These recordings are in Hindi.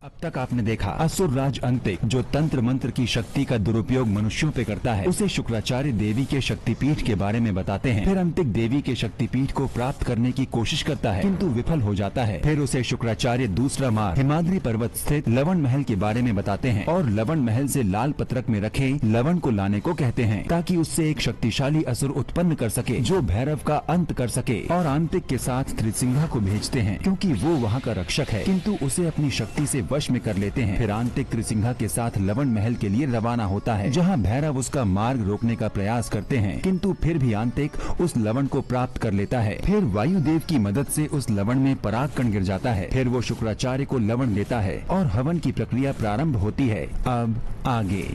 अब तक आपने देखा असुर राज अंतिक जो तंत्र मंत्र की शक्ति का दुरुपयोग मनुष्यों पे करता है, उसे शुक्राचार्य देवी के शक्तिपीठ के बारे में बताते हैं। फिर अंतिक देवी के शक्तिपीठ को प्राप्त करने की कोशिश करता है किंतु विफल हो जाता है। फिर उसे शुक्राचार्य दूसरा मार्ग हिमाद्री पर्वत स्थित लवण महल के बारे में बताते हैं और लवण महल से लाल पत्रक में रखे लवण को लाने को कहते हैं ताकि उससे एक शक्तिशाली असुर उत्पन्न कर सके जो भैरव का अंत कर सके। और अंतिक के साथ त्रिसिंघा को भेजते हैं क्योंकि वो वहाँ का रक्षक है, किंतु उसे अपनी शक्ति से वश में कर लेते हैं। फिर आंतिक त्रिसिंघा के साथ लवण महल के लिए रवाना होता है जहां भैरव उसका मार्ग रोकने का प्रयास करते हैं, किंतु फिर भी आंतिक उस लवण को प्राप्त कर लेता है। फिर वायुदेव की मदद से उस लवण में पराग कण गिर जाता है। फिर वो शुक्राचार्य को लवण देता है और हवन की प्रक्रिया प्रारंभ होती है। अब आगे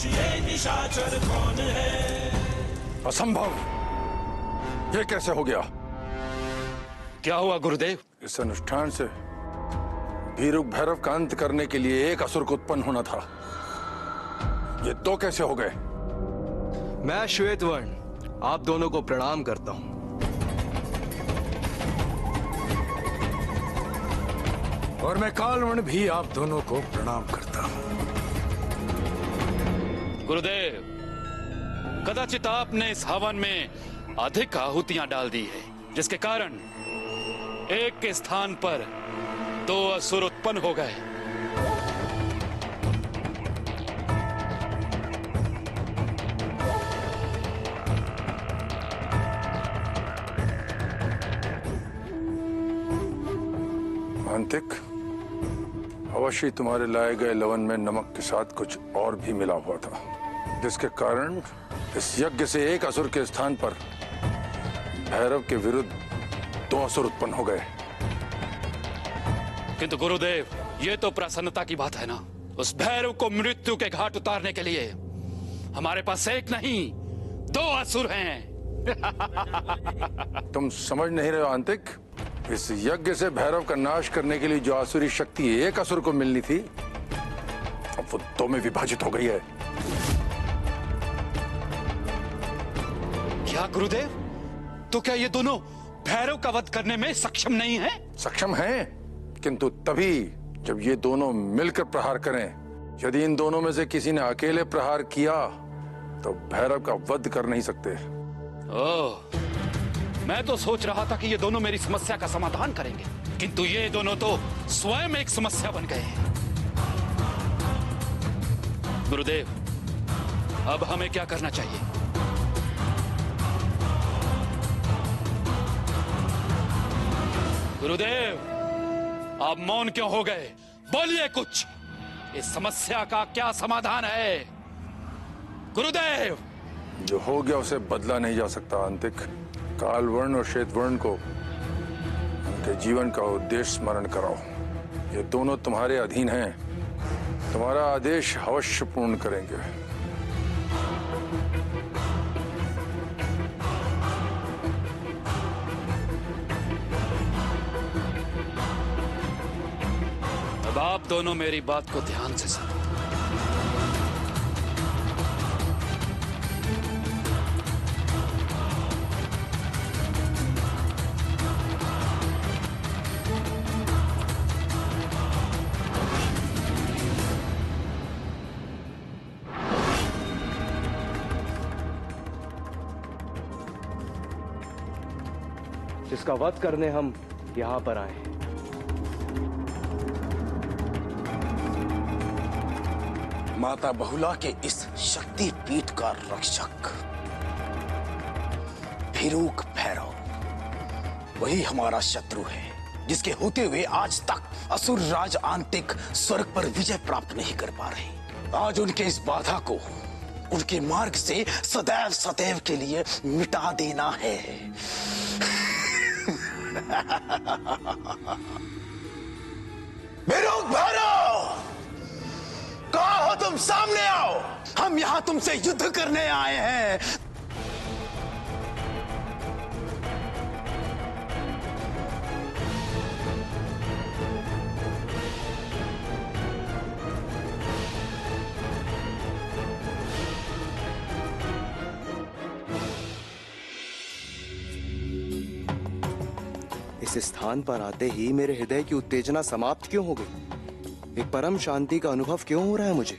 ये निशाचर कौन है? असंभव! ये कैसे हो गया? क्या हुआ गुरुदेव? इस अनुष्ठान से भीरुक भैरव का अंत करने के लिए एक असुर को उत्पन्न होना था। ये दो कैसे हो गए? मैं श्वेतवर्ण आप दोनों को प्रणाम करता हूं। और मैं कालवर्ण भी आप दोनों को प्रणाम करता हूं। गुरुदेव, कदाचित आपने इस हवन में अधिक आहुतियां डाल दी है, जिसके कारण एक के स्थान पर दो असुर उत्पन्न हो गए। अंतिक, अवश्य तुम्हारे लाए गए लवण में नमक के साथ कुछ और भी मिला हुआ था, जिसके कारण इस यज्ञ से एक असुर के स्थान पर भैरव के विरुद्ध दो असुर उत्पन्न हो गए। किंतु गुरुदेव, ये तो प्रसन्नता की बात है ना। उस भैरव को मृत्यु के घाट उतारने के लिए हमारे पास एक नहीं दो असुर हैं। तुम समझ नहीं रहे हो अंतिक? इस यज्ञ से भैरव का नाश करने के लिए जो आसुरी शक्ति एक असुर को मिलनी थी, अब वो दो में विभाजित हो गई है। क्या गुरुदेव? तो क्या ये दोनों भैरव का वध करने में सक्षम नहीं हैं? सक्षम हैं, किंतु तभी जब ये दोनों मिलकर प्रहार करें। यदि इन दोनों में से किसी ने अकेले प्रहार किया तो भैरव का वध कर नहीं सकते। ओह, मैं तो सोच रहा था कि ये दोनों मेरी समस्या का समाधान करेंगे, किंतु ये दोनों तो स्वयं एक समस्या बन गए हैं। गुरुदेव, अब हमें क्या करना चाहिए? गुरुदेव, आप मौन क्यों हो गए? बोलिए कुछ। इस समस्या का क्या समाधान है? गुरुदेव! जो हो गया उसे बदला नहीं जा सकता अंतिक। कालवर्ण और श्वेतवर्ण को उनके जीवन का उद्देश्य स्मरण कराओ। ये दोनों तुम्हारे अधीन हैं, तुम्हारा आदेश अवश्य पूर्ण करेंगे। अब आप दोनों मेरी बात को ध्यान से सुनो। जिसका वध करने हम यहां पर आए हैं। माता बहुला के इस शक्ति पीठ का रक्षक भीरुक भैरव, वही हमारा शत्रु है, जिसके होते हुए आज तक असुर राज आंतिक स्वर्ग पर विजय प्राप्त नहीं कर पा रहे। आज उनके इस बाधा को उनके मार्ग से सदैव सदैव के लिए मिटा देना है। भीरुक भैरव, कहाँ हो तुम? सामने आओ, हम यहाँ तुमसे युद्ध करने आए हैं। इस स्थान पर आते ही मेरे हृदय की उत्तेजना समाप्त क्यों हो गई? एक परम शांति का अनुभव क्यों हो रहा है मुझे?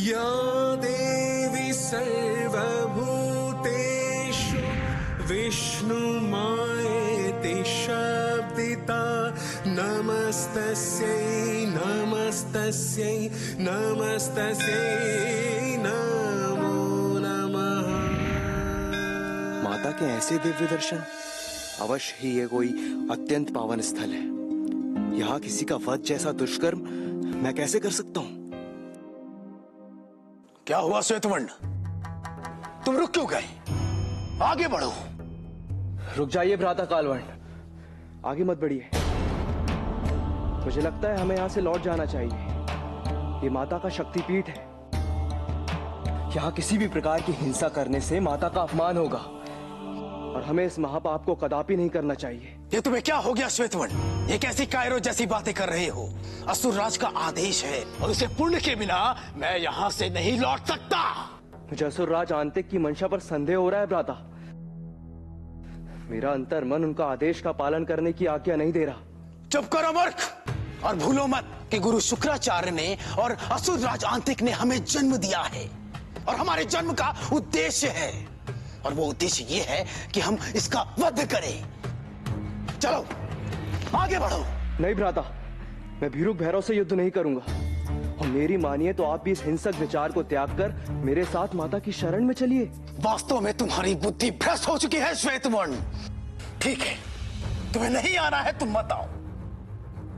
या देवी सर्वभूतेषु विष्णुमायेति शब्दिता नमस्तस्यै नमस्तस्यै नमस्तस्यै नमो नमः। माता के ऐसे दिव्य दर्शन, अवश्य ही ये कोई अत्यंत पावन स्थल है। यहाँ किसी का वध जैसा दुष्कर्म मैं कैसे कर सकता हूँ? क्या हुआ श्वेतवर्ण? तुम रुक क्यों गए? आगे बढ़ो। रुक जाइए भ्राता कालवर्ण, आगे मत बढ़िए। मुझे लगता है हमें यहाँ से लौट जाना चाहिए। ये माता का शक्तिपीठ है। यहाँ किसी भी प्रकार की हिंसा करने से माता का अपमान होगा और हमें इस महापाप को कदापि नहीं करना चाहिए। ये तुम्हें क्या हो गया श्वेतवर्ण? ये कैसी कायरो जैसी बातें कर रहे हो? असुर राज का आदेश है और उसे पुण्य के बिना मैं यहाँ से नहीं लौट सकता। मुझे असुर राज आंतिक की मंशा पर संदेह हो रहा है भ्राता। मेरा अंतर मन उनका आदेश का पालन करने की आज्ञा नहीं दे रहा। चुप करो मूर्ख, और भूलो मत कि गुरु शुक्राचार्य ने और असुर राज आंतिक ने हमें जन्म दिया है और हमारे जन्म का उद्देश्य है, और वो उद्देश्य ये है कि हम इसका वध करें। चलो आगे बढ़ो। नहीं भ्राता, मैं भीरुक भैरव से युद्ध नहीं करूंगा, और मेरी मानिए तो आप भी इस हिंसक विचार को त्याग कर मेरे साथ माता की शरण में चलिए। वास्तव में तुम्हारी बुद्धि भ्रष्ट हो चुकी है श्वेतवर्ण। ठीक है, तुम्हें नहीं आना है, तुम मत आओ।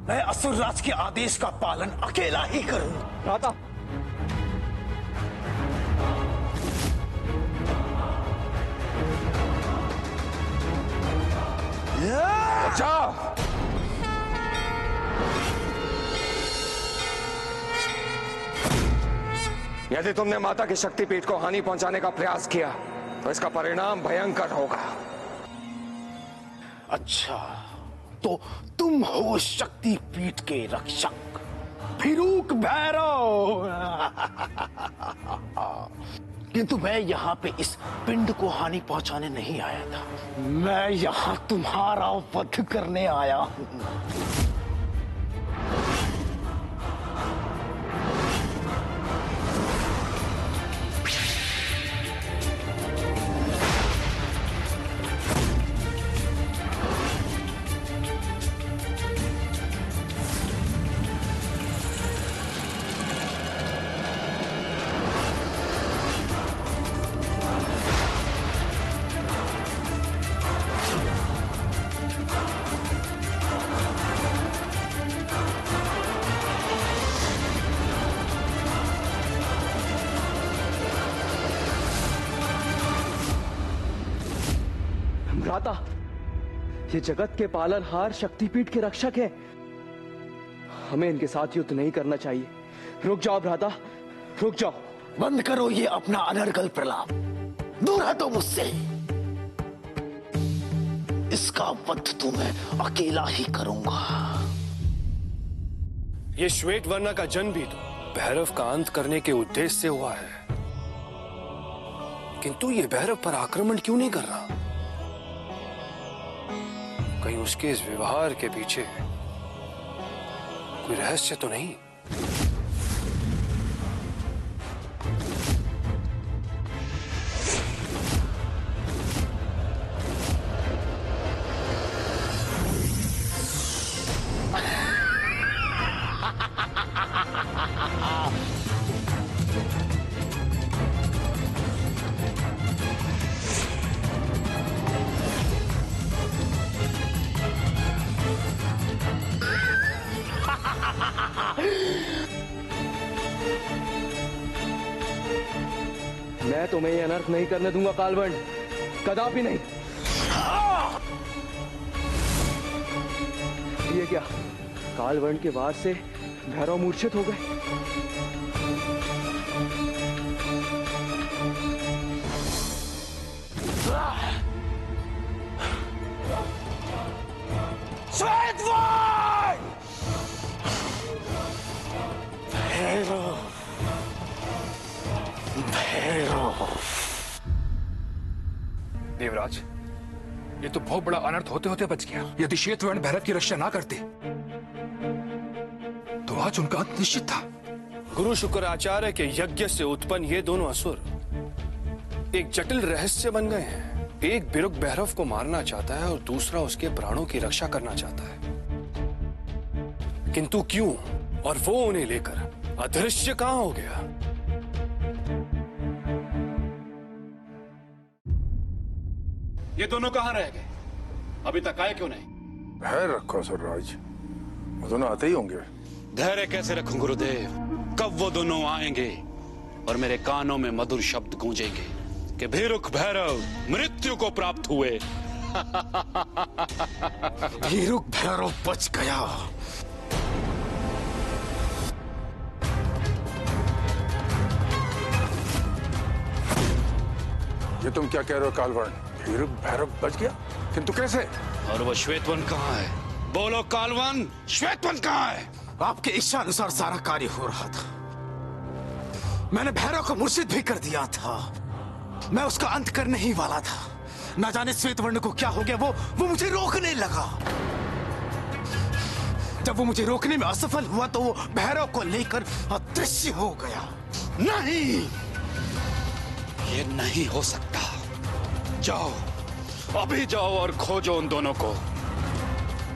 मैं असुर राज के आदेश का पालन अकेला ही करूंगा। भ्राता, जाओ। यदि तुमने माता की शक्तिपीठ को हानि पहुंचाने का प्रयास किया तो इसका परिणाम भयंकर होगा। अच्छा, तो तुम हो शक्तिपीठ के रक्षक भीरुक भैरव। किंतु मैं यहाँ पे इस पिंड को हानि पहुंचाने नहीं आया था, मैं यहाँ तुम्हारा वध करने आया हूँ। भ्राता, ये जगत के पालनहार शक्तिपीठ के रक्षक हैं। हमें इनके साथ युद्ध नहीं करना चाहिए। रुक जाओ भ्राता, रुक जाओ। बंद करो ये अपना अनर्गल प्रलाप, दूर हटो मुझसे। इसका वध तो मैं अकेला ही करूंगा। ये श्वेत वर्ण का जन्म भी तो भैरव का अंत करने के उद्देश्य से हुआ है, किंतु ये भैरव पर आक्रमण क्यों नहीं कर रहा? कहीं उसके इस व्यवहार के पीछे कोई रहस्य तो नहीं? मैं तुम्हें ये अनर्थ नहीं करने दूंगा कालवर्ण, कदापि नहीं। ये क्या, कालवर्ण के वार से भैरव मूर्छित हो गए? श्वेतवर्ण! भैरव, भैरव, देवराज, ये तो बहुत बड़ा अनर्थ होते होते बच गया। यदि श्वेतवर्ण भैरव की रक्षा ना करते तो आज उनका अंत निश्चित था। गुरु शुक्राचार्य के यज्ञ से उत्पन्न ये दोनों असुर एक जटिल रहस्य बन गए हैं। एक बिरुक भैरव को मारना चाहता है और दूसरा उसके प्राणों की रक्षा करना चाहता है, किंतु क्यों? और वो उन्हें लेकर अदृश्य कहां हो गया? ये दोनों कहां रह गए? अभी तक आए क्यों नहीं? धैर्य रखो असुरराज, वो दोनों आते ही होंगे। धैर्य कैसे रखूं गुरुदेव? कब वो दोनों आएंगे और मेरे कानों में मधुर शब्द गूंजेंगे कि भीरुक भैरव मृत्यु को प्राप्त हुए। भीरुक भैरव बच गया। ये तुम क्या कह रहे हो कालवर्ण? भीरुक भैरव बच गया, किंतु कैसे? और वो श्वेतवन कहाँ है? बोलो कालवन, श्वेतवन कहाँ है? आपके इच्छा अनुसार सारा कार्य हो रहा था। मैंने भैरव को मुर्शिद भी कर दिया था। मैं उसका अंत करने ही वाला था। न जाने श्वेतवर्ण को क्या हो गया, वो मुझे रोकने लगा। जब वो मुझे रोकने में असफल हुआ तो वो भैरव को लेकर अदृश्य हो गया। नहीं, ये नहीं हो सकता। जाओ, अभी जाओ और खोजो उन दोनों को।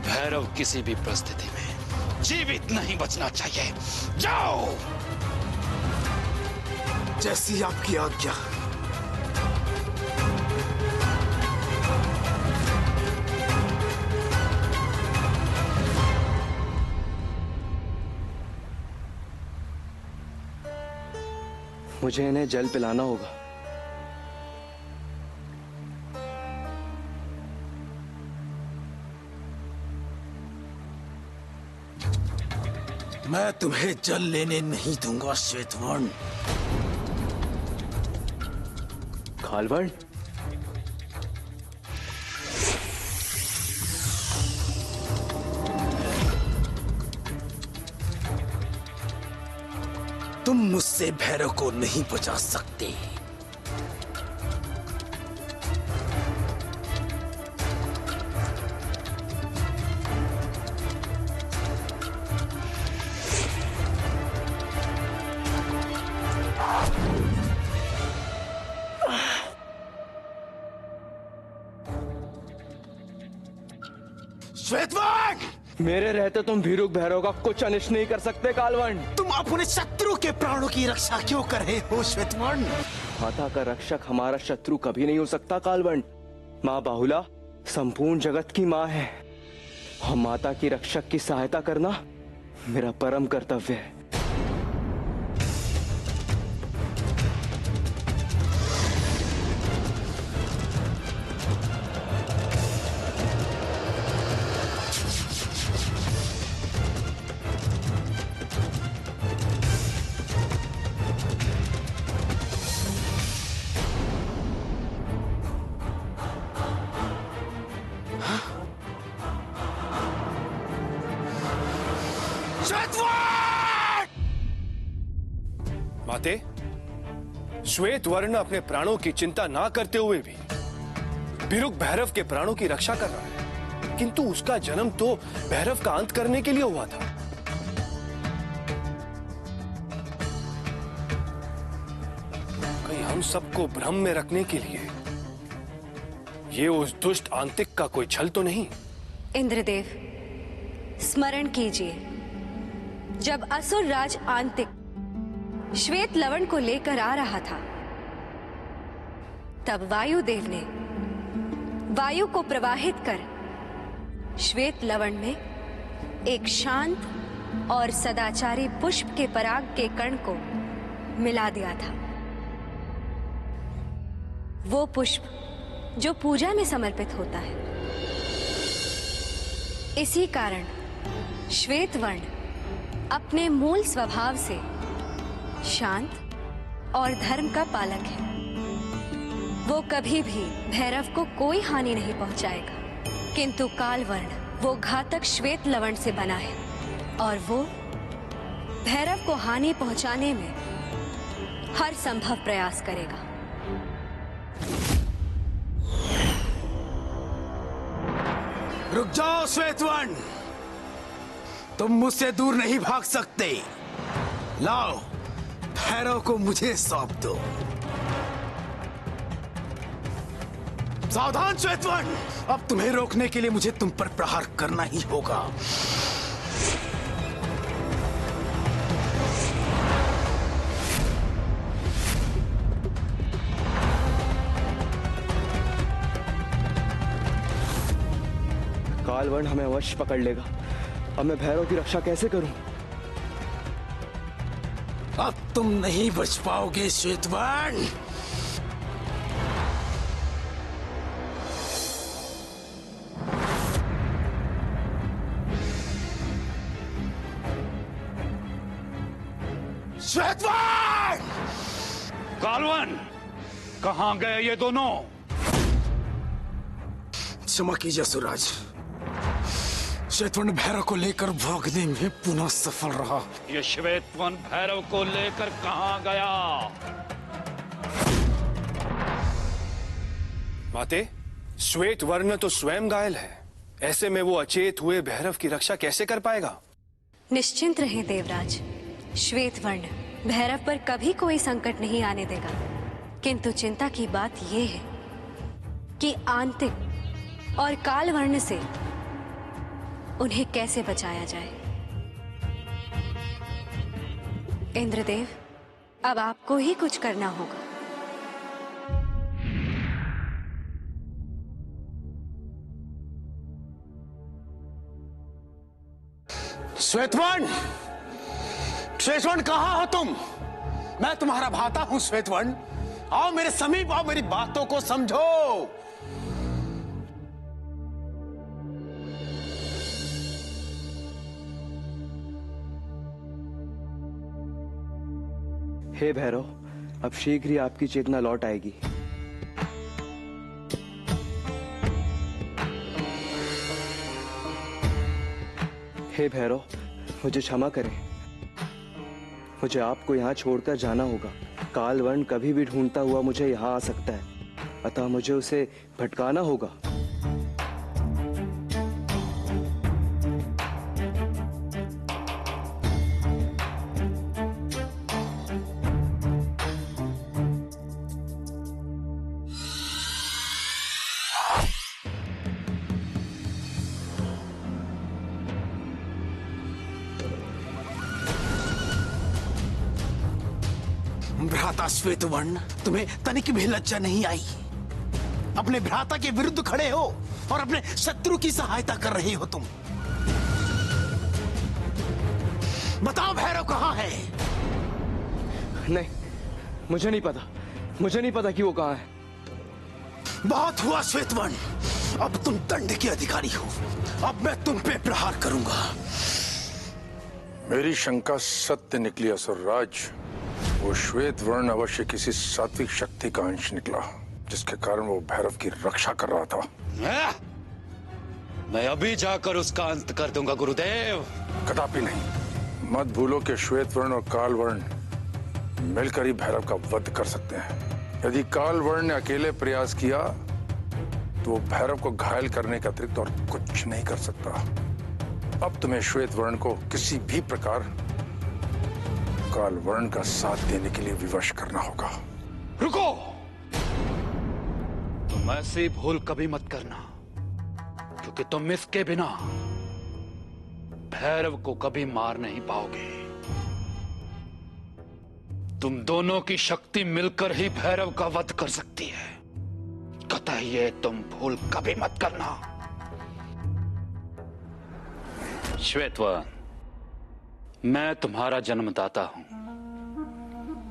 भैरव किसी भी परिस्थिति में जीवित नहीं बचना चाहिए। जाओ। जैसी आपकी आज्ञा। मुझे इन्हें जल पिलाना होगा। मैं तुम्हें जल लेने नहीं दूंगा श्वेतवर्ण। कालवर्ण, तुम मुझसे भैरव को नहीं बचा सकते। श्वेतवर्ण! मेरे रहते तुम भीरुक भैरव का कुछ अनिष्ट नहीं कर सकते कालवर्ण। तुम अपने शत्रु के प्राणों की रक्षा क्यों कर रहे हो श्वेतवर्ण? माता का रक्षक हमारा शत्रु कभी नहीं हो सकता कालवर्ण। माँ बाहुला संपूर्ण जगत की माँ है और माता की रक्षक की सहायता करना मेरा परम कर्तव्य है। माते, श्वेत वर्ण अपने प्राणों की चिंता ना करते हुए भी बिरुक भैरव के प्राणों की रक्षा कर रहा है, किंतु उसका जन्म तो भैरव का अंत करने के लिए हुआ था। कहीं हम सबको भ्रम में रखने के लिए ये उस दुष्ट आंतिक का कोई छल तो नहीं? इंद्रदेव, स्मरण कीजिए, जब असुर राज आंतिक श्वेत लवण को लेकर आ रहा था, तब वायुदेव ने वायु को प्रवाहित कर श्वेत लवण में एक शांत और सदाचारी पुष्प के पराग के कण को मिला दिया था। वो पुष्प जो पूजा में समर्पित होता है। इसी कारण श्वेत वर्ण अपने मूल स्वभाव से शांत और धर्म का पालक है। वो कभी भी भैरव को कोई हानि नहीं पहुंचाएगा, किंतु कालवर्ण वो घातक श्वेत लवण से बना है और वो भैरव को हानि पहुंचाने में हर संभव प्रयास करेगा। रुक जाओ श्वेतवर्ण, तुम मुझसे दूर नहीं भाग सकते। लाओ, भैरव को मुझे सौंप दो। सावधान श्वेतवर्ण, अब तुम्हें रोकने के लिए मुझे तुम पर प्रहार करना ही होगा। कालवर्ण हमें अवश्य पकड़ लेगा। अब मैं भैरव की रक्षा कैसे करूं? अब तुम नहीं बच पाओगे श्वेतवर्ण। श्वेतवर्ण! कालवर्ण, कहां गए ये दोनों? क्षमा कीजिए असुरराज, श्वेतवर्ण भैरव को लेकर भागने में पुनः सफल रहा। ये श्वेतवर्ण भैरव को लेकर कहां गया? माते, श्वेत वर्ण तो स्वयं घायल है। ऐसे में वो अचेत हुए भैरव की रक्षा कैसे कर पाएगा? निश्चिंत रहें देवराज, श्वेत वर्ण भैरव पर कभी कोई संकट नहीं आने देगा। किंतु चिंता की बात यह है कि आंतिक और काल वर्ण से उन्हें कैसे बचाया जाए। इंद्रदेव, अब आपको ही कुछ करना होगा। श्वेतवर्ण, श्वेतवर्ण कहां हो तुम? मैं तुम्हारा भाता हूं श्वेतवर्ण। आओ मेरे समीप आओ, मेरी बातों को समझो। हे भैरव, अब शीघ्र ही आपकी चेतना लौट आएगी। हे भैरव, मुझे क्षमा करें। मुझे आपको यहाँ छोड़कर जाना होगा। कालवर्ण कभी भी ढूंढता हुआ मुझे यहाँ आ सकता है, अतः मुझे उसे भटकाना होगा। भ्राता श्वेतवर्ण, तुम्हें तनिक भी लज्जा नहीं आई? अपने भ्राता के विरुद्ध खड़े हो और अपने शत्रु की सहायता कर रहे हो तुम। बताओ भैरव कहां है? नहीं, मुझे नहीं पता। मुझे नहीं पता कि वो कहां है। बहुत हुआ श्वेतवर्ण, अब तुम दंड के अधिकारी हो। अब मैं तुम पे प्रहार करूंगा। मेरी शंका सत्य निकली असुरराज। वो श्वेत वर्ण अवश्य किसी सात्विक शक्ति का अंश निकला, जिसके कारण वो भैरव की रक्षा कर रहा था। मैं अभी जाकर उसका अंत कर दूंगा गुरुदेव। कदापि नहीं। मत भूलो कि श्वेत वर्ण और काल वर्ण मिलकर ही भैरव का वध कर सकते हैं। यदि काल वर्ण ने अकेले प्रयास किया तो वो भैरव को घायल करने के अतिरिक्त और कुछ नहीं कर सकता। अब तुम्हें श्वेत वर्ण को किसी भी प्रकार काल वर्ण का साथ देने के लिए विवश करना होगा। रुको! तुम ऐसी भूल कभी मत करना, क्योंकि तुम इसके बिना भैरव को कभी मार नहीं पाओगे। तुम दोनों की शक्ति मिलकर ही भैरव का वध कर सकती है। कतई ये तुम भूल कभी मत करना। श्वेतवर्ण, मैं तुम्हारा जन्मदाता हूं,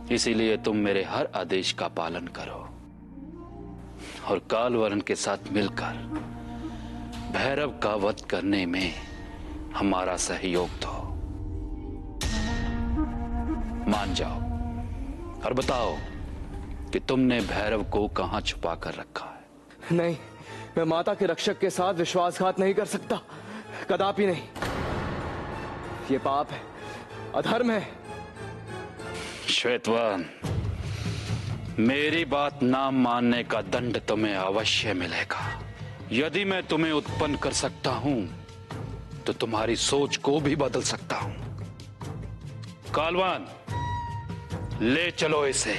इसीलिए तुम मेरे हर आदेश का पालन करो और कालवर्ण के साथ मिलकर भैरव का वध करने में हमारा सहयोग दो। मान जाओ और बताओ कि तुमने भैरव को कहां छुपा कर रखा है। नहीं, मैं माता के रक्षक के साथ विश्वासघात नहीं कर सकता। कदापि नहीं। ये पाप है, अधर्म है। श्वेतवर्ण, मेरी बात ना मानने का दंड तुम्हें अवश्य मिलेगा। यदि मैं तुम्हें उत्पन्न कर सकता हूं तो तुम्हारी सोच को भी बदल सकता हूं। कालवान, ले चलो इसे।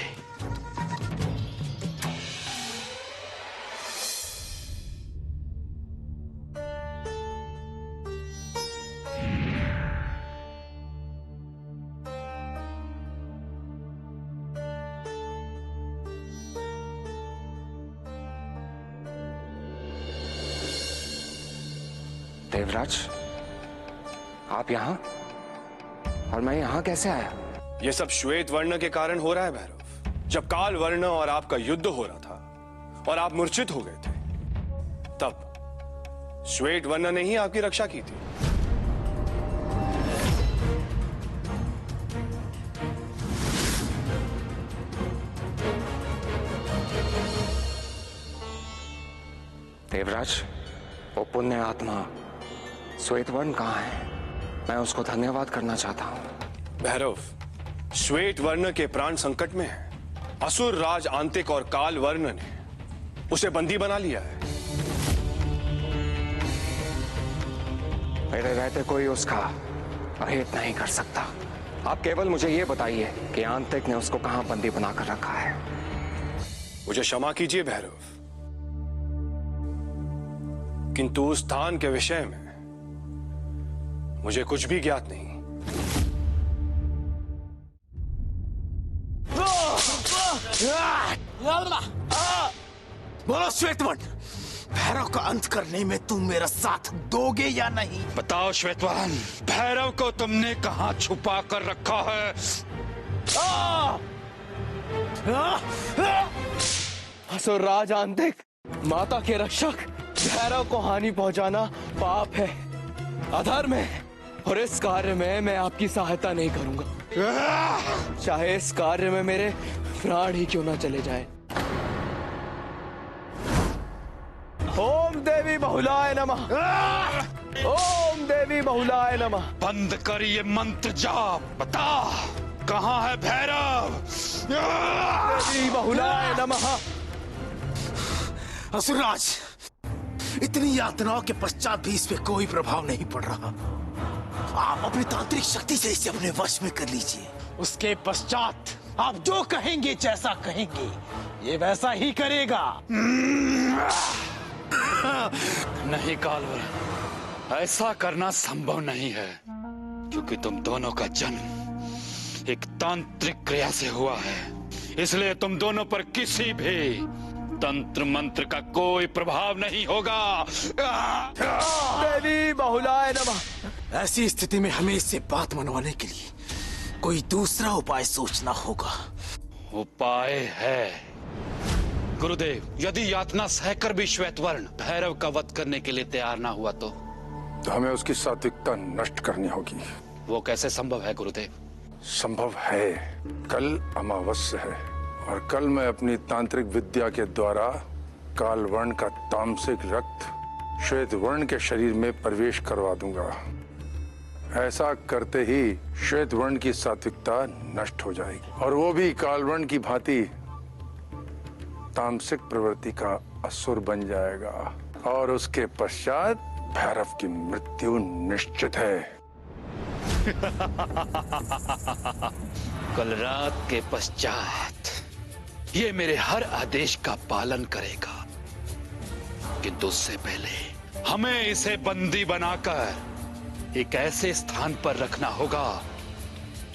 देवराज, आप यहाँ? और मैं यहाँ कैसे आया? यह सब श्वेत वर्ण के कारण हो रहा है भैरव। जब काल वर्ण और आपका युद्ध हो रहा था और आप मूर्छित हो गए थे, तब श्वेत वर्ण ने ही आपकी रक्षा की थी। देवराज, वो पुण्य आत्मा श्वेत वर्ण कहाँ है? मैं उसको धन्यवाद करना चाहता हूँ। भैरव, श्वेत वर्ण के प्राण संकट में है। असुर राज आंतिक और काल वर्ण ने उसे बंदी बना लिया है। मेरे रहते कोई उसका अहित नहीं कर सकता। आप केवल मुझे ये बताइए कि आंतिक ने उसको कहां बंदी बनाकर रखा है। मुझे क्षमा कीजिए भैरव, किंतु उस स्थान के विषय में मुझे कुछ भी ज्ञात नहीं। बोलो श्वेतवर्ण, भैरव का अंत करने में तुम मेरा साथ दोगे या नहीं? बताओ श्वेतवर्ण, भैरव को तुमने कहां छुपा कर रखा है? असुरराज आंतिक, माता के रक्षक, भैरव को हानि पहुंचाना पाप है, अधर्म है, और इस कार्य में मैं आपकी सहायता नहीं करूंगा, चाहे इस कार्य में मेरे प्राण ही क्यों ना चले जाए। ओम देवी बहुलाय नमः। ओम देवी बहुलाय नमः। बंद कर ये मंत्र जाप। बता, कहां है भैरव? देवी बहुलाय नमः। असुरराज, इतनी यातनाओं के पश्चात भी इस पे कोई प्रभाव नहीं पड़ रहा। आप अपनी तांत्रिक शक्ति से इसे अपने वश में कर लीजिए। उसके पश्चात आप जो कहेंगे, जैसा कहेंगे, ये वैसा ही करेगा। नहीं कालवर, ऐसा करना संभव नहीं है, क्योंकि तुम दोनों का जन्म एक तांत्रिक क्रिया से हुआ है। इसलिए तुम दोनों पर किसी भी तंत्र मंत्र का कोई प्रभाव नहीं होगा। देवी बहुलाय नमः। ऐसी स्थिति में हमें इससे बात मनवाने के लिए कोई दूसरा उपाय सोचना होगा। उपाय है गुरुदेव। यदि यातना सहकर भी श्वेतवर्ण भैरव का वध करने के लिए तैयार ना हुआ तो हमें उसकी सात्विकता नष्ट करनी होगी। वो कैसे संभव है गुरुदेव? संभव है। कल अमावस्या है और कल मैं अपनी तांत्रिक विद्या के द्वारा काल वर्ण का तामसिक रक्त श्वेत वर्ण के शरीर में प्रवेश करवा दूंगा। ऐसा करते ही श्वेत वर्ण की सात्विकता नष्ट हो जाएगी और वो भी काल वर्ण की भांति तामसिक प्रवृत्ति का असुर बन जाएगा और उसके पश्चात भैरव की मृत्यु निश्चित है। कल रात के पश्चात ये मेरे हर आदेश का पालन करेगा, किंतु उससे पहले हमें इसे बंदी बनाकर एक ऐसे स्थान पर रखना होगा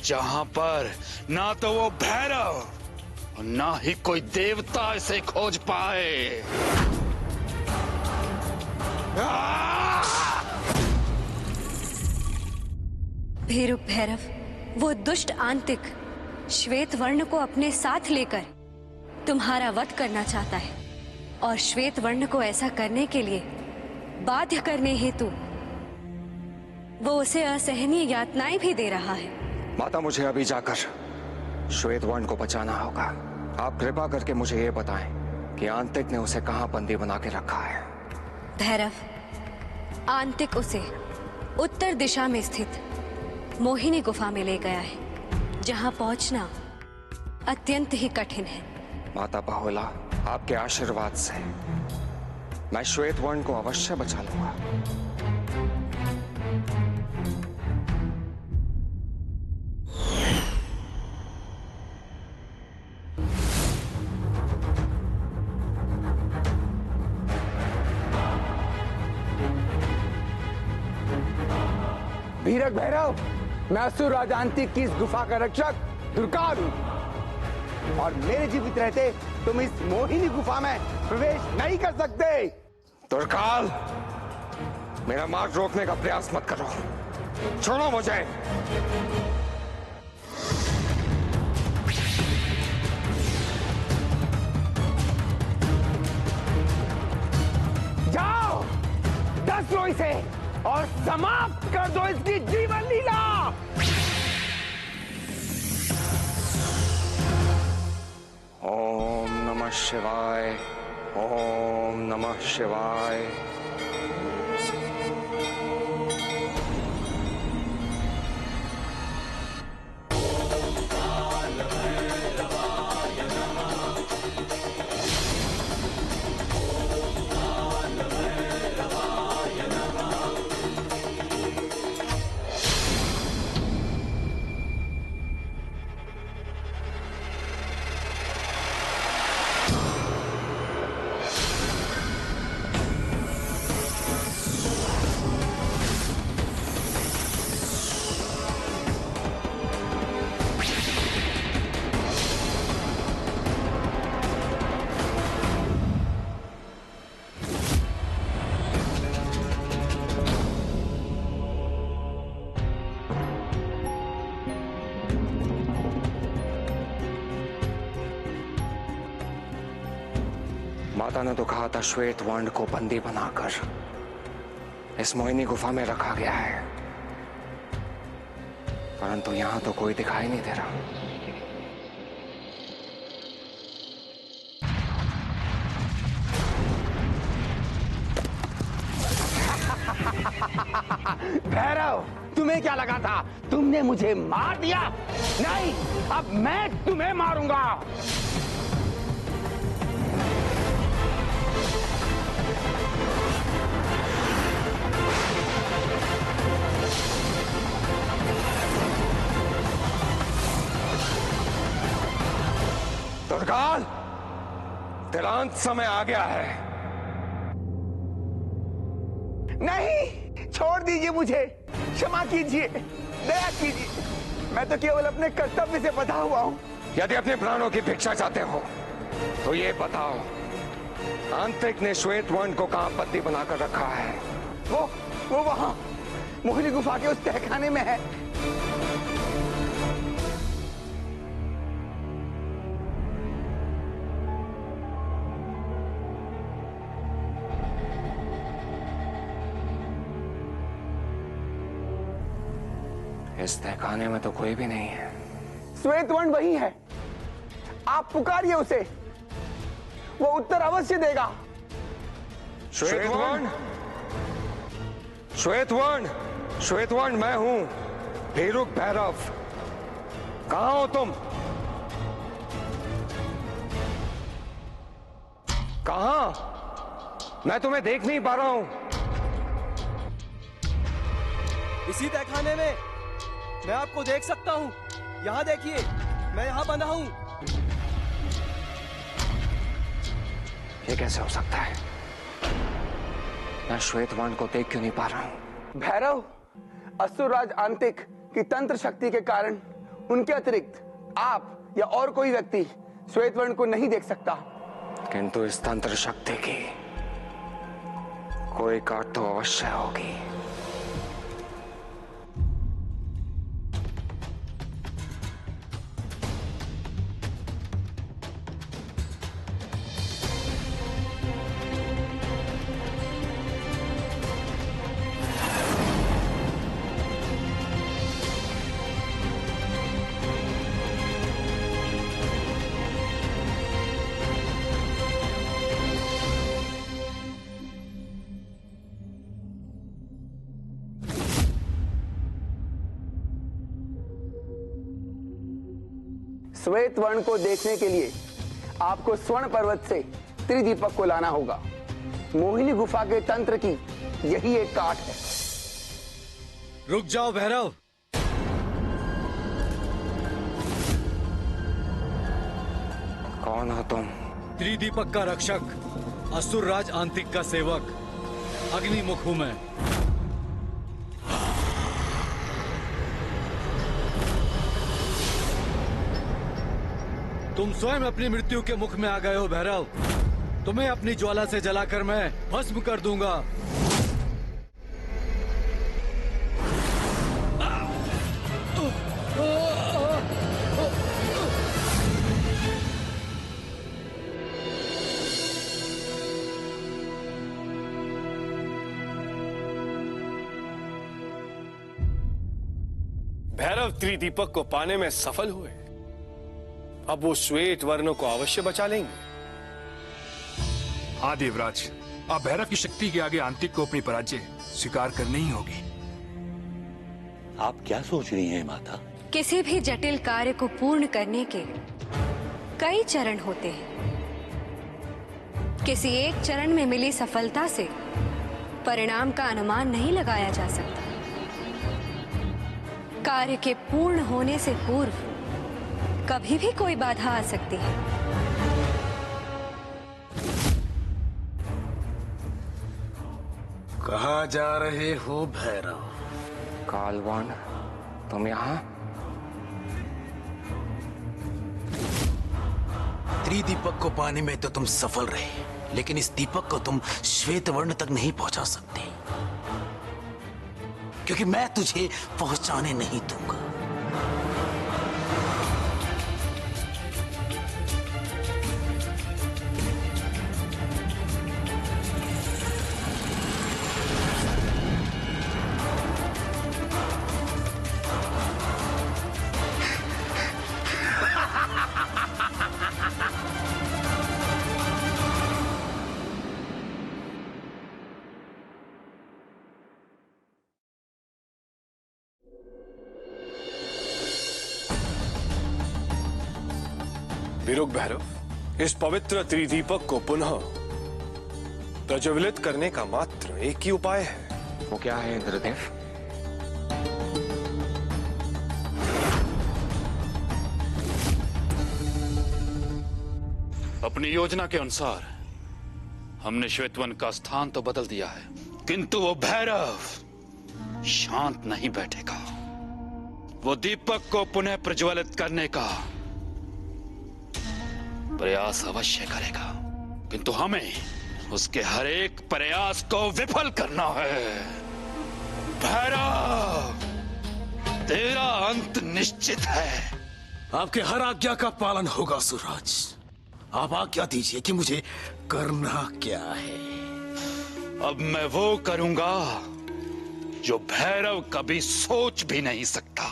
जहां पर ना तो वो भैरव और ना ही कोई देवता इसे खोज पाए। भीरुक भैरव, वो दुष्ट आंतिक श्वेत वर्ण को अपने साथ लेकर तुम्हारा वध करना चाहता है और श्वेत वर्ण को ऐसा करने के लिए बाध्य करने हेतु वो उसे असहनीय यातनाएं भी दे रहा है। माता, मुझे अभी जाकर श्वेत वर्ण को बचाना होगा। आप कृपा करके मुझे ये बताएं कि आंतिक ने उसे कहां बंदी बना के रखा है। भैरव, आंतिक उसे उत्तर दिशा में स्थित मोहिनी गुफा में ले गया है, जहां पहुंचना अत्यंत ही कठिन है। माता बहुला, आपके आशीर्वाद से मैं श्वेत वर्ण को अवश्य बचा लूंगा। भीरक भैरव, मैं असुर राज आंतिक की इस गुफा का रक्षक दुर्काल हूं और मेरे जीवित रहते तुम इस मोहिनी गुफा में प्रवेश नहीं कर सकते। दुर्काल, मेरा मार्ग रोकने का प्रयास मत करो, छोड़ो मुझे। जाओ, दस लो इसे और समाप्त कर दो इसकी जीवन लीला। ओम नमः शिवाय, ओम नमः शिवाय। माता ने तो कहा था श्वेत वर्ण को बंदी बनाकर इस मोहिनी गुफा में रखा गया है, परंतु यहां तो कोई दिखाई नहीं दे रहा। भैरव, तुम्हें क्या लगा था तुमने मुझे मार दिया? नहीं, अब मैं तुम्हें मारूंगा। दुर्काल, तेरा अंत समय आ गया है। नहीं, छोड़ दीजिए मुझे, क्षमा कीजिए, दया कीजिए। मैं तो केवल अपने कर्तव्य से बंधा हुआ हूं। यदि अपने प्राणों की भिक्षा चाहते हो तो ये बताओ, आंतरिक ने श्वेत वर्ण को कहां बंदी बनाकर रखा है? वो वहां मोहिनी गुफा के उस तहखाने में है। इस तहखाने में तो कोई भी नहीं है। श्वेत वर्ण वही है, आप पुकारिए उसे, वो उत्तर अवश्य देगा। श्वेत वर्ण, श्वेत वर्ण, श्वेत वर्ण मैं हूं, भीरुक भैरव। कहां हो तुम? कहां? मैं तुम्हें देख नहीं पा रहा हूं। इसी तहखाने में मैं आपको देख सकता हूं। यहां देखिए, मैं यहां बंधा हूं। ये कैसे हो सकता है? मैं श्वेत वर्ण को देख क्यों नहीं पा रहा हूं? भैरव, असुरराज आंतिक की तंत्र शक्ति के कारण उनके अतिरिक्त आप या और कोई व्यक्ति श्वेत वर्ण को नहीं देख सकता। किंतु इस तंत्र शक्ति की कोई काट तो अवश्य होगी। श्वेत वर्ण को देखने के लिए आपको स्वर्ण पर्वत से त्रिदीपक को लाना होगा। मोहिनी गुफा के तंत्र की यही एक काट है। रुक जाओ भैरव। कौन हो तुम? त्रिदीपक का रक्षक, असुर राज आंतिक का सेवक, अग्निमुख हूं मैं। तुम स्वयं अपनी मृत्यु के मुख में आ गए हो भैरव। तुम्हें अपनी ज्वाला से जलाकर मैं भस्म कर दूंगा। भैरव त्रिदीपक को पाने में सफल हुए। अब वो श्वेत वर्णों को अवश्य बचा लेंगे। हाँ देवराज, आप भैरव की शक्ति के आगे आंतिक को अपनी पराजय स्वीकार करनी ही होगी। आप क्या सोच रही हैं माता? किसी भी जटिल कार्य को पूर्ण करने के कई चरण होते हैं। किसी एक चरण में मिली सफलता से परिणाम का अनुमान नहीं लगाया जा सकता। कार्य के पूर्ण होने से पूर्व कभी भी कोई बाधा आ सकती है। कहाँ जा रहे हो भैरव? कालवर्ण, तुम यहाँ? त्रिदीपक को पाने में तो तुम सफल रहे, लेकिन इस दीपक को तुम श्वेत वर्ण तक नहीं पहुंचा सकते, क्योंकि मैं तुझे पहुंचाने नहीं दूंगा। विरुक भैरव, इस पवित्र त्रिदीपक को पुनः प्रज्वलित करने का मात्र एक ही उपाय है। वो क्या है इंद्रदेव? अपनी योजना के अनुसार हमने श्वेतवन का स्थान तो बदल दिया है, किंतु वो भैरव शांत नहीं बैठेगा। वो दीपक को पुनः प्रज्वलित करने का प्रयास अवश्य करेगा, किंतु हमें उसके हर एक प्रयास को विफल करना है। भैरव, तेरा अंत निश्चित है। आपके हर आज्ञा का पालन होगा सुराज। आप आज्ञा दीजिए कि मुझे करना क्या है। अब मैं वो करूंगा जो भैरव कभी सोच भी नहीं सकता।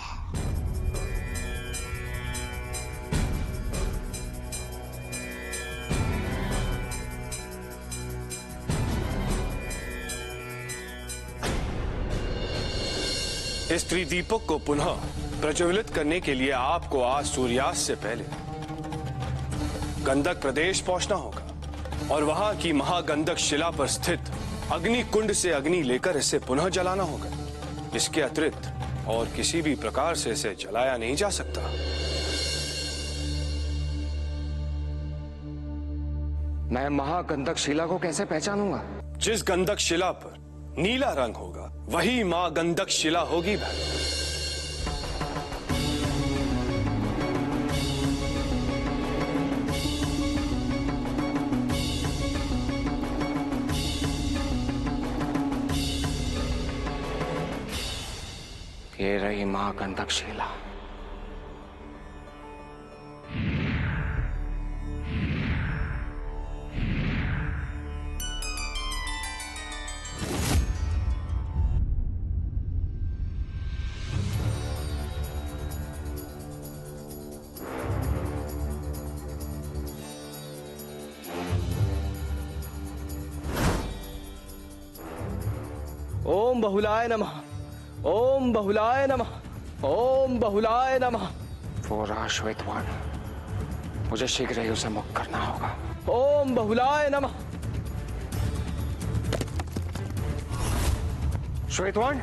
इस त्रिदीपक को पुनः प्रज्वलित करने के लिए आपको आज सूर्यास्त से पहले गंधक प्रदेश पहुंचना होगा और वहां की महागंधक शिला पर स्थित अग्नि कुंड से अग्नि लेकर इसे पुनः जलाना होगा। इसके अतिरिक्त और किसी भी प्रकार से इसे जलाया नहीं जा सकता। मैं महागंधक शिला को कैसे पहचानूंगा? जिस गंधक शिला पर नीला रंग होगा वही मां गंधक शिला होगी भैरव। ये रही मां गंधक शिला। ओम बहुलाय नमः, ओम बहुलाय नमः, ओम बहुलाय नमः। वो रहा श्वेतवन, मुझे शीघ्र ही उसे मुक्त करना होगा। ओम बहुलाय नमः। श्वेतवर्ण,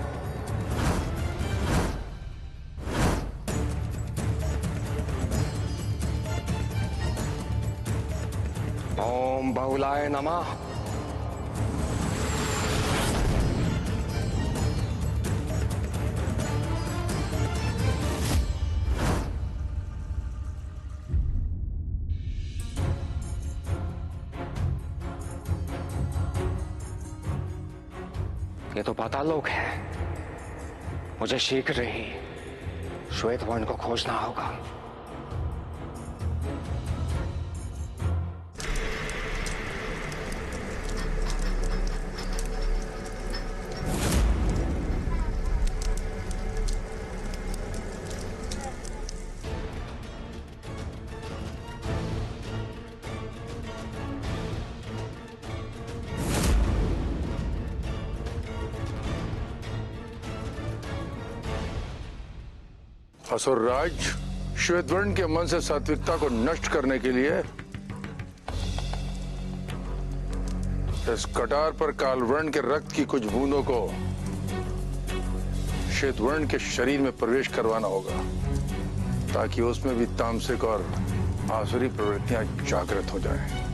ओम बहुलाय नमः। ये तो पाताल लोक है। मुझे शीघ्र ही श्वेतवर्ण को खोजना होगा। असुरराज श्वेतवर्ण के मन से सात्विकता को नष्ट करने के लिए इस कटार पर कालवर्ण के रक्त की कुछ बूंदों को श्वेतवर्ण के शरीर में प्रवेश करवाना होगा, ताकि उसमें भी तामसिक और आसुरी प्रवृत्तियां जागृत हो जाएं।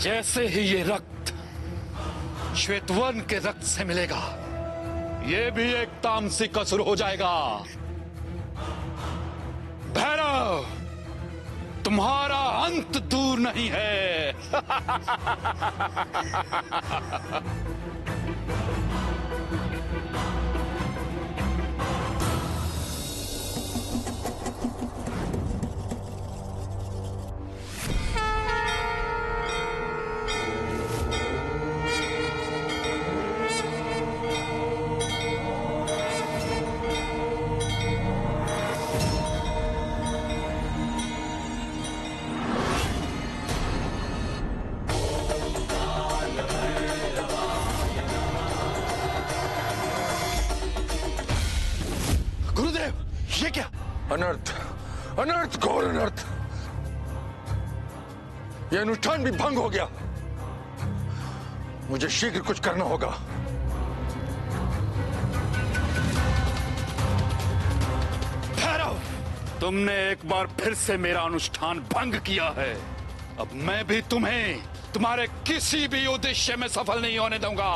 जैसे ही ये रक्त श्वेतवर्ण के रक्त से मिलेगा, ये भी एक तामसिक असुर हो जाएगा। भैरव, तुम्हारा अंत दूर नहीं है। ये क्या? अनर्थ, अनर्थ, घोर अनर्थ। यह अनुष्ठान भी भंग हो गया। मुझे शीघ्र कुछ करना होगा। भैरव, तुमने एक बार फिर से मेरा अनुष्ठान भंग किया है। अब मैं भी तुम्हें तुम्हारे किसी भी उद्देश्य में सफल नहीं होने दूंगा।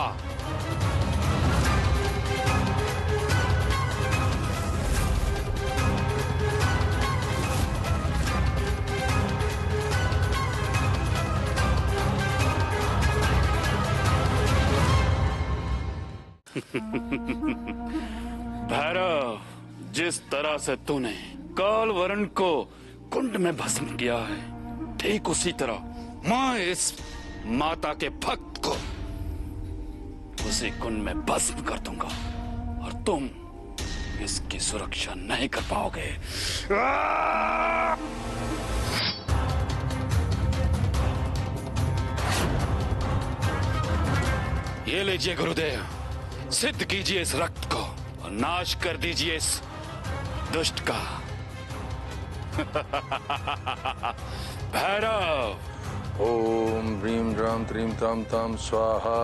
भैरव, जिस तरह से तूने कालवर्ण को कुंड में भस्म किया है, ठीक उसी तरह मैं इस माता के भक्त को उसी कुंड में भस्म कर दूंगा और तुम इसकी सुरक्षा नहीं कर पाओगे। ये लीजिए गुरुदेव, सिद्ध कीजिए इस रक्त को और नाश कर दीजिए इस दुष्ट का। भैरव। ओम ह्रीं ह्रां त्रीं तां तां स्वाहा।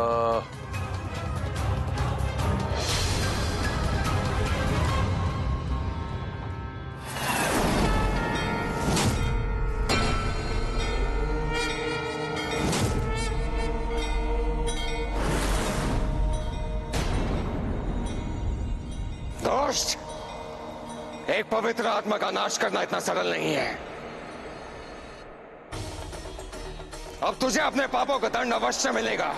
एक पवित्र आत्मा का नाश करना इतना सरल नहीं है। अब तुझे अपने पापों का दंड अवश्य मिलेगा।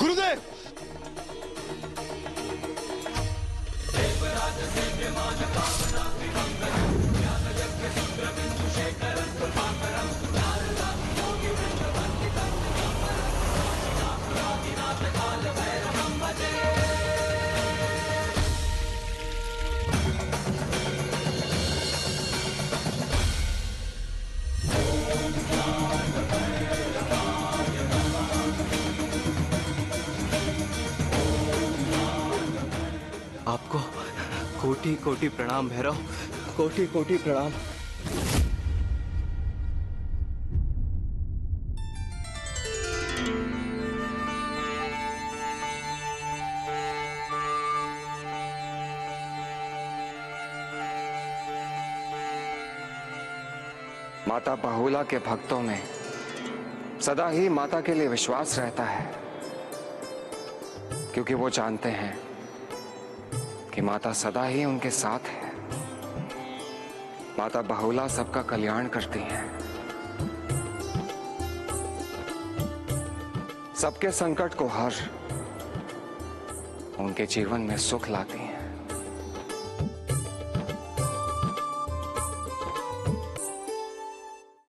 गुरुदेव! आपको कोटि कोटि प्रणाम भैरव, कोटि कोटि प्रणाम। माता बहुला के भक्तों में सदा ही माता के लिए विश्वास रहता है, क्योंकि वो जानते हैं कि माता सदा ही उनके साथ है। माता बहुला सबका कल्याण करती हैं, सबके संकट को हर उनके जीवन में सुख लाती हैं।